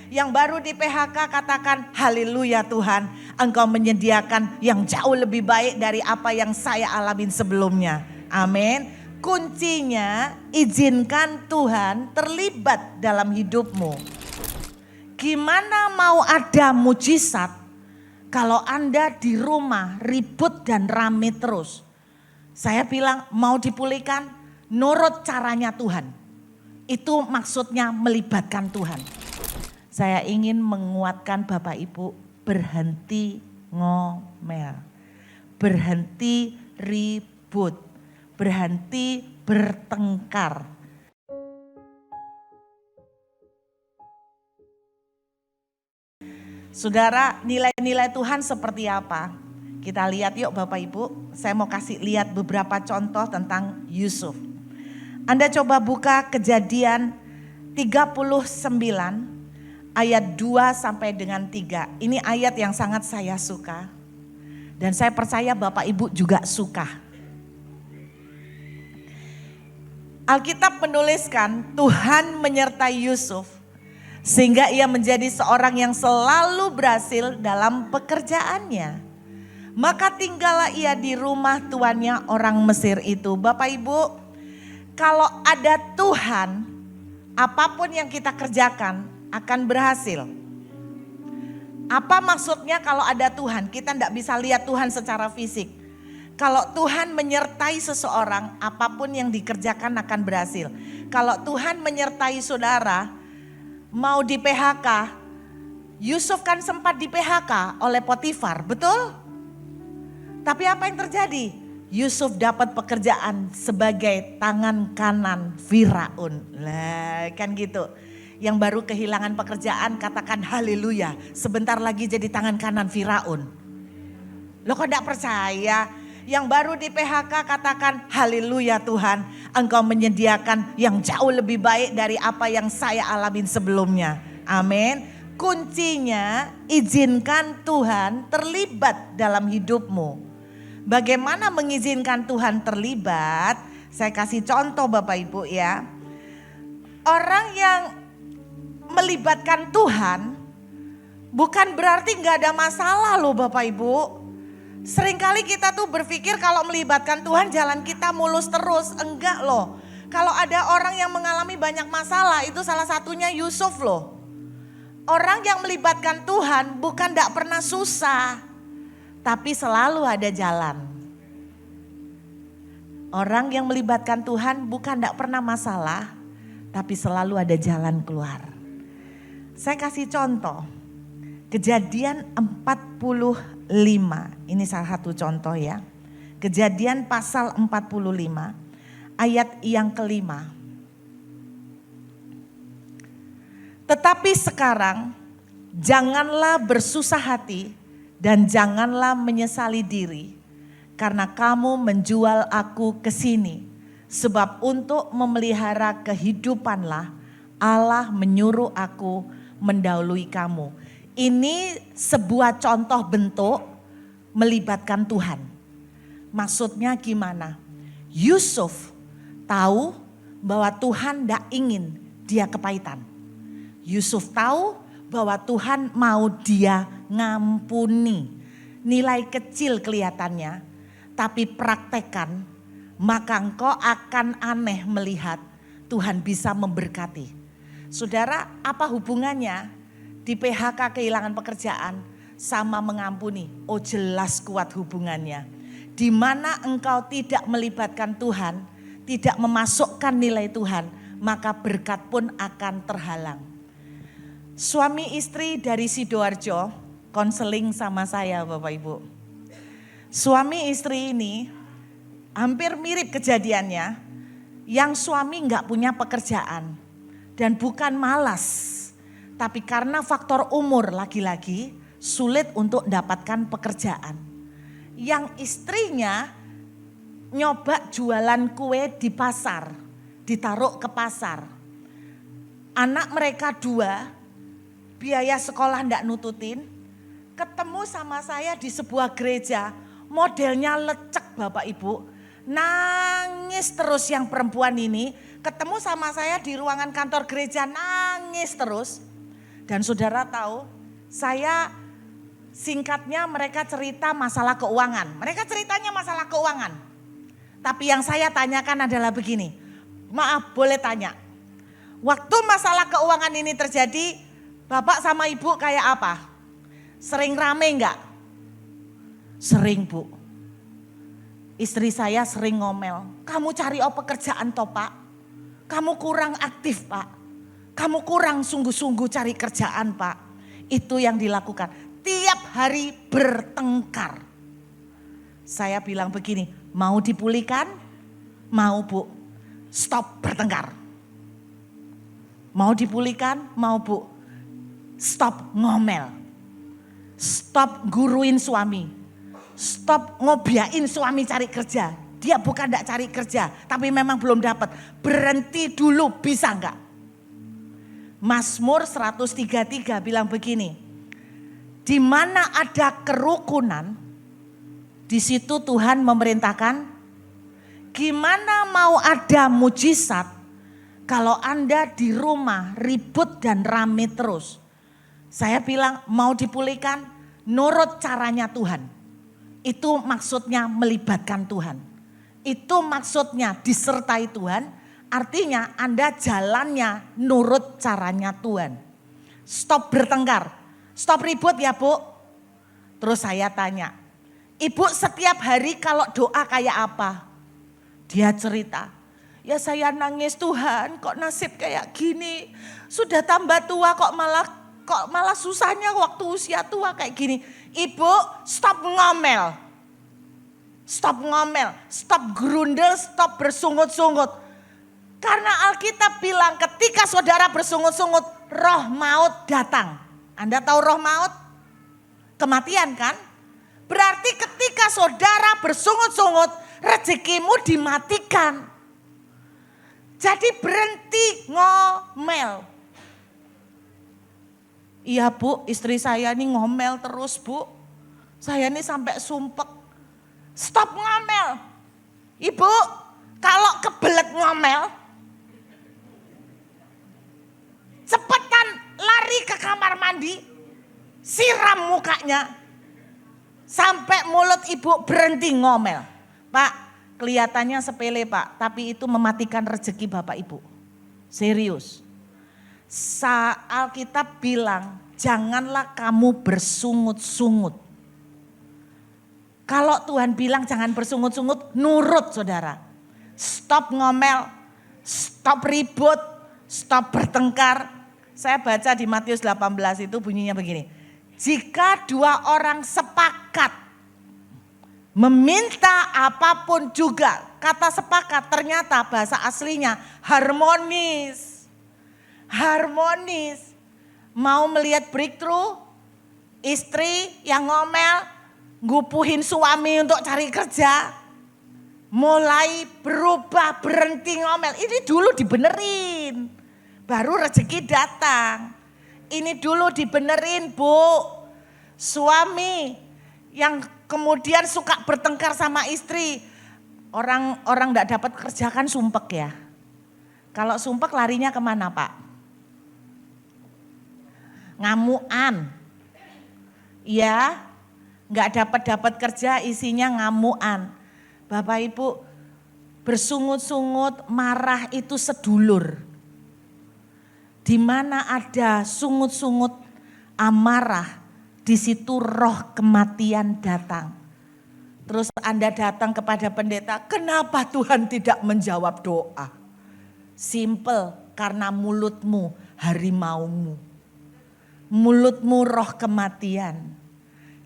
Yang baru di PHK katakan haleluya Tuhan. Engkau menyediakan yang jauh lebih baik dari apa yang saya alamin sebelumnya. Amin. Kuncinya izinkan Tuhan terlibat dalam hidupmu. Gimana mau ada mujizat kalau Anda di rumah ribut dan rame terus? Saya bilang mau dipulihkan, nurut caranya Tuhan. Itu maksudnya melibatkan Tuhan. Saya ingin menguatkan Bapak Ibu, berhenti ngomel. Berhenti ribut. Berhenti bertengkar. Saudara, nilai-nilai Tuhan seperti apa? Kita lihat yuk Bapak Ibu, saya mau kasih lihat beberapa contoh tentang Yusuf. Anda coba buka Kejadian 39 ayat 2 sampai dengan 3. Ini ayat yang sangat saya suka. Dan saya percaya Bapak Ibu juga suka. Alkitab menuliskan Tuhan menyertai Yusuf sehingga ia menjadi seorang yang selalu berhasil dalam pekerjaannya. Maka tinggallah ia di rumah tuannya orang Mesir itu. Bapak Ibu, kalau ada Tuhan, apapun yang kita kerjakan akan berhasil. Apa maksudnya kalau ada Tuhan? Kita tidak bisa lihat Tuhan secara fisik. Kalau Tuhan menyertai seseorang, apapun yang dikerjakan akan berhasil. Kalau Tuhan menyertai saudara, mau di PHK, Yusuf kan sempat di PHK oleh Potifar, betul? Tapi apa yang terjadi? Yusuf dapat pekerjaan sebagai tangan kanan Firaun. Lah kan gitu. Yang baru kehilangan pekerjaan katakan haleluya. Sebentar lagi jadi tangan kanan Firaun. Lo kok gak percaya? Yang baru di PHK katakan haleluya Tuhan. Engkau menyediakan yang jauh lebih baik dari apa yang saya alamin sebelumnya. Amin. Kuncinya izinkan Tuhan terlibat dalam hidupmu. Bagaimana mengizinkan Tuhan terlibat? Saya kasih contoh Bapak Ibu ya. Orang yang melibatkan Tuhan bukan berarti gak ada masalah loh Bapak Ibu. Seringkali kita tuh berpikir kalau melibatkan Tuhan jalan kita mulus terus. Enggak loh. Kalau ada orang yang mengalami banyak masalah itu salah satunya Yusuf loh. Orang yang melibatkan Tuhan bukan gak pernah susah. Tapi selalu ada jalan. Orang yang melibatkan Tuhan bukan tidak pernah masalah. Tapi selalu ada jalan keluar. Saya kasih contoh. Kejadian 45. Ini salah satu contoh ya. Kejadian pasal 45. Ayat yang kelima. Tetapi sekarang janganlah bersusah hati. Dan janganlah menyesali diri karena kamu menjual aku ke sini. Sebab untuk memelihara kehidupanlah Allah menyuruh aku mendahului kamu. Ini sebuah contoh bentuk melibatkan Tuhan. Maksudnya gimana? Yusuf tahu bahwa Tuhan tidak ingin dia kepahitan. Yusuf tahu bahwa Tuhan mau dia ngampuni. Nilai kecil kelihatannya, tapi praktekkan, maka engkau akan aneh melihat Tuhan bisa memberkati. Saudara, apa hubungannya di PHK kehilangan pekerjaan sama mengampuni? Oh jelas kuat hubungannya. Di mana engkau tidak melibatkan Tuhan, tidak memasukkan nilai Tuhan, maka berkat pun akan terhalang. Suami istri dari Sidoarjo konseling sama saya Bapak Ibu. Suami istri ini hampir mirip kejadiannya. Yang suami gak punya pekerjaan dan bukan malas. Tapi karena faktor umur lagi-lagi sulit untuk mendapatkan pekerjaan. Yang istrinya nyoba jualan kue di pasar, ditaruh ke pasar. Anak mereka 2, biaya sekolah ndak nututin, ketemu sama saya di sebuah gereja, modelnya lecek Bapak Ibu, nangis terus yang perempuan ini, ketemu sama saya di ruangan kantor gereja nangis terus. Dan saudara tahu, saya singkatnya mereka cerita masalah keuangan. Mereka ceritanya masalah keuangan. Tapi yang saya tanyakan adalah begini, maaf boleh tanya. Waktu masalah keuangan ini terjadi, bapak sama ibu kayak apa? Sering rame enggak? Sering bu. Istri saya sering ngomel, kamu cari pekerjaan toh pak? Kamu kurang aktif pak. Kamu kurang sungguh-sungguh cari kerjaan pak. Itu yang dilakukan. Tiap hari bertengkar. Saya bilang begini, mau dipulihkan? Mau bu, stop bertengkar. Mau dipulihkan? Mau bu, stop ngomel. Stop guruin suami. Stop ngobiain suami cari kerja. Dia bukan enggak cari kerja, tapi memang belum dapat. Berhenti dulu, bisa enggak? Mazmur 133 bilang begini, di mana ada kerukunan, di situ Tuhan memerintahkan. Gimana mau ada mujizat kalau Anda di rumah ribut dan rame terus? Saya bilang mau dipulihkan, nurut caranya Tuhan. Itu maksudnya melibatkan Tuhan. Itu maksudnya disertai Tuhan. Artinya Anda jalannya nurut caranya Tuhan. Stop bertengkar, stop ribut ya bu. Terus saya tanya, ibu setiap hari kalau doa kayak apa? Dia cerita, ya saya nangis Tuhan kok nasib kayak gini. Sudah tambah tua kok malah susahnya waktu usia tua kayak gini. Ibu stop ngomel. Stop ngomel, stop gerundel, stop bersungut-sungut. Karena Alkitab bilang ketika saudara bersungut-sungut, roh maut datang. Anda tahu roh maut? Kematian kan? Berarti ketika saudara bersungut-sungut, rezekimu dimatikan. Jadi berhenti ngomel. Iya bu, istri saya ini ngomel terus bu. Saya ini sampai sumpek. Stop ngomel. Ibu, kalau kebelet ngomel, cepetan lari ke kamar mandi, siram mukanya, sampai mulut ibu berhenti ngomel. Pak, kelihatannya sepele pak, tapi itu mematikan rezeki bapak ibu. Serius. Alkitab bilang, janganlah kamu bersungut-sungut. Kalau Tuhan bilang jangan bersungut-sungut, nurut saudara. Stop ngomel, stop ribut, stop bertengkar. Saya baca di Matius 18 itu bunyinya begini. Jika dua orang sepakat meminta apapun juga. Kata sepakat ternyata bahasa aslinya harmonis. Harmonis. Mau melihat breakthrough, istri yang ngomel, ngupuhin suami untuk cari kerja. Mulai berubah, berhenti ngomel. Ini dulu dibenerin. Baru rezeki datang. Ini dulu dibenerin bu. Suami yang kemudian suka bertengkar sama istri. Orang gak dapat kerja kan sumpek ya. Kalau sumpek larinya kemana pak? Ngamuan. Ya, gak dapat kerja isinya ngamuan. Bapak ibu bersungut-sungut, marah itu sedulur. Di mana ada sungut-sungut amarah, di situ roh kematian datang. Terus Anda datang kepada pendeta, kenapa Tuhan tidak menjawab doa? Simple, karena mulutmu harimaumu. Mulutmu roh kematian.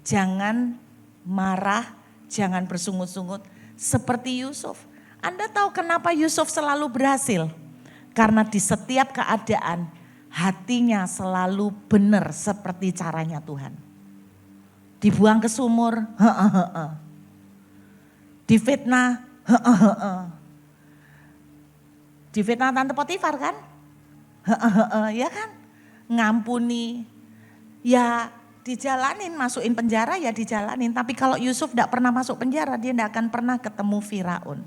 Jangan marah, jangan bersungut-sungut. Seperti Yusuf. Anda tahu kenapa Yusuf selalu berhasil? Karena di setiap keadaan hatinya selalu benar seperti caranya Tuhan. Dibuang ke sumur, difitnah, difitnah Tante Potifar kan? Ya kan? Ngampuni, ya dijalanin, masukin penjara ya dijalanin. Tapi kalau Yusuf tidak pernah masuk penjara, dia tidak akan pernah ketemu Firaun.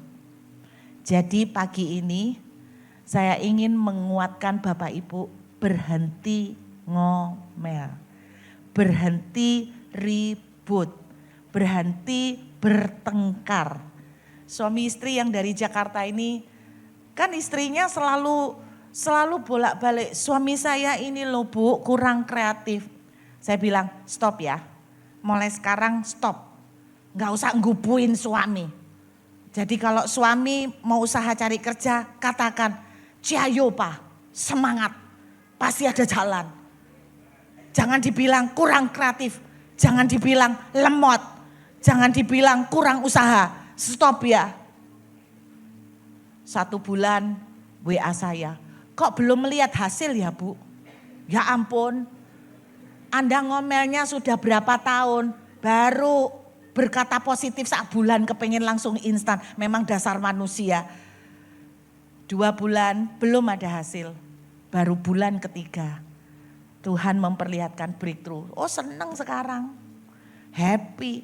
Jadi pagi ini saya ingin menguatkan Bapak Ibu, berhenti ngomel. Berhenti ribut, berhenti bertengkar. Suami istri yang dari Jakarta ini, kan istrinya selalu bolak-balik, suami saya ini loh Bu kurang kreatif. Saya bilang stop ya, mulai sekarang stop. Gak usah nggubuin suami. Jadi kalau suami mau usaha cari kerja, katakan, ciayo Pak, semangat, pasti ada jalan. Jangan dibilang kurang kreatif, jangan dibilang lemot, jangan dibilang kurang usaha, stop ya. 1 bulan WA saya, kok belum melihat hasil ya Bu? Ya ampun, Anda ngomelnya sudah berapa tahun, baru berkata positif 1 bulan kepengen langsung instan. Memang dasar manusia. 2 bulan belum ada hasil. Baru bulan ketiga Tuhan memperlihatkan breakthrough. Oh seneng sekarang. Happy.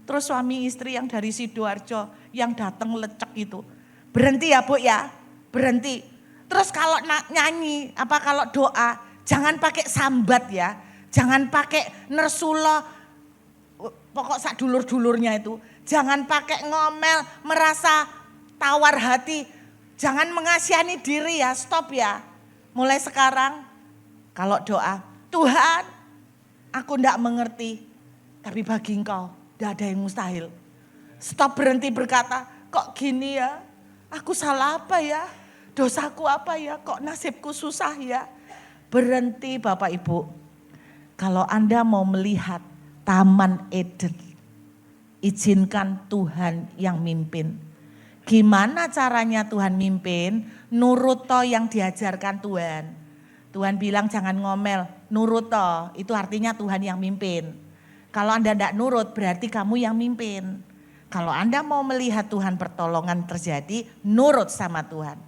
Terus suami istri yang dari Sidoarjo yang datang lecek itu. Berhenti ya Bu ya. Berhenti. Terus kalau nyanyi kalau doa jangan pakai sambat ya. Jangan pakai nersulo. Pokok sak dulur-dulurnya itu. Jangan pakai ngomel, merasa tawar hati. Jangan mengasihani diri ya, stop ya. Mulai sekarang kalau doa, Tuhan aku enggak mengerti. Tapi bagi Engkau enggak ada yang mustahil. Stop, berhenti berkata, kok gini ya? Aku salah apa ya? Dosaku apa ya? Kok nasibku susah ya? Berhenti Bapak Ibu. Kalau Anda mau melihat Taman Eden, izinkan Tuhan yang mimpin. Gimana caranya Tuhan mimpin? Nurut toh yang diajarkan Tuhan. Tuhan bilang jangan ngomel, nurut toh. Itu artinya Tuhan yang mimpin. Kalau Anda tidak nurut berarti kamu yang mimpin. Kalau Anda mau melihat Tuhan pertolongan terjadi, nurut sama Tuhan.